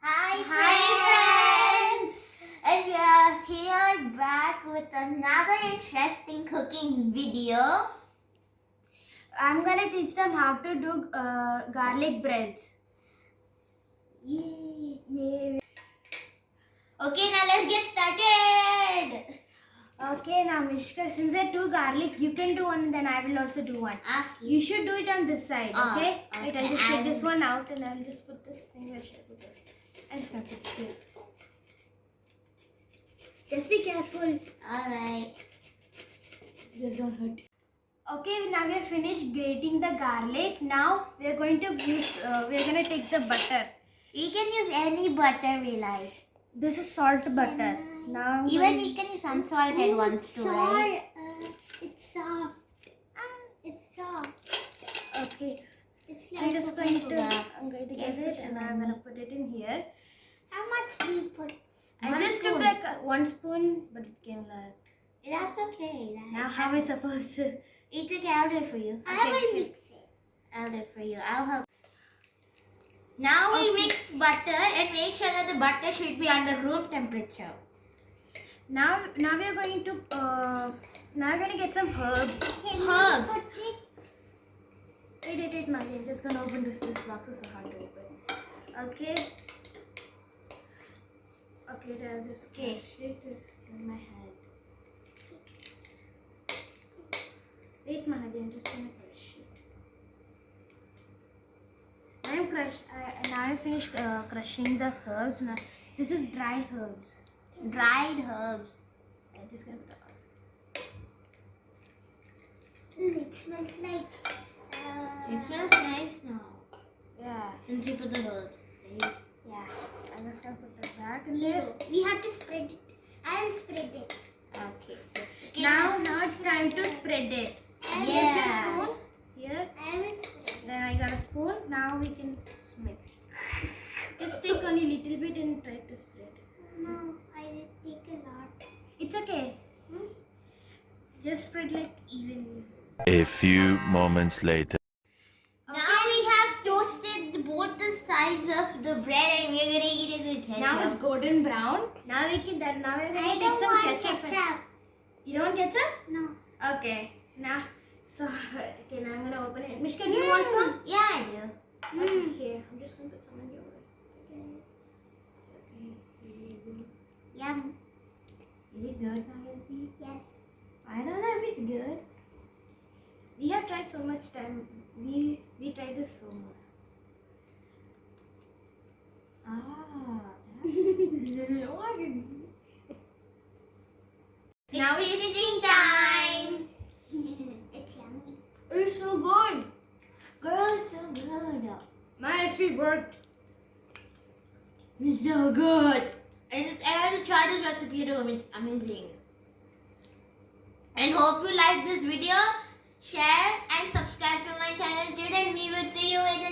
Hi friends! And we are here back with another interesting cooking video. I'm gonna teach them how to do garlic breads. Yay! Okay, now let's get started. Okay, now Mishka, since I do garlic, you can do one, then I will also do one. Okay. You should do it on this side, okay? Okay. Wait, I'll just take this one out and I'll just put this thing. Where should I put this? I'm just gonna put this here. Just be careful. Alright. Just don't hurt. Okay, now we have finished grating the garlic. Now we are going to use. We're gonna take the butter. We can use any butter we like. This is salt butter. Now Even you can use unsalted ones too, right? It's soft. It's soft. Okay. It's I'm just going to get it and I'm gonna put it in here. How much do you put? I just took like 1 spoon, but it came like. That's okay. Now how am I supposed to? It's okay, I'll do it for you. I will mix it. I'll do it for you. I'll help. Now we mix butter and make sure that the butter should be under room temperature. Now we are going to now we're gonna get some herbs. Herbs. Wait, Maggie. I'm just gonna open this. This box is so hard to open. Okay. Okay, I'll just crush it in my hand. Wait, Mahadi, I'm just gonna crush it. Now I finished crushing the herbs. Now this is dry herbs. Dried herbs. I'm just gonna put It smells like. It smells nice now. Yeah. Since you put the herbs. Right? Yeah. I'm just gonna put that back in there. We have to spread it. I'll spread it. Okay. Now it's time to spread it. Yeah. Here's your spoon. Here. I will spread it. Then I got a spoon. Now we can mix. Just take only little bit and try to spread. No, I take a lot. It's okay. Just spread like evenly. A few moments later. Now we have toasted both the sides of the bread and we're gonna eat it with ketchup. Now it's golden brown. Now we're gonna take some ketchup. You don't want ketchup? No. Okay. Now now I'm gonna open it. Mishka, do you want some? Yeah, I do. Okay, here. I'm just gonna put some on your lips. Okay. Yum. Is it good, Maggie? Yes. I don't know if it's good. We have tried so much time. We tried this so much. Now it's tasting time. It's yummy. It's so good. Girl, it's so good. My recipe worked. It's so good. And I have to try this recipe at home. It's amazing. And hope you like this video. Share and subscribe to my channel. Till then, we will see you in the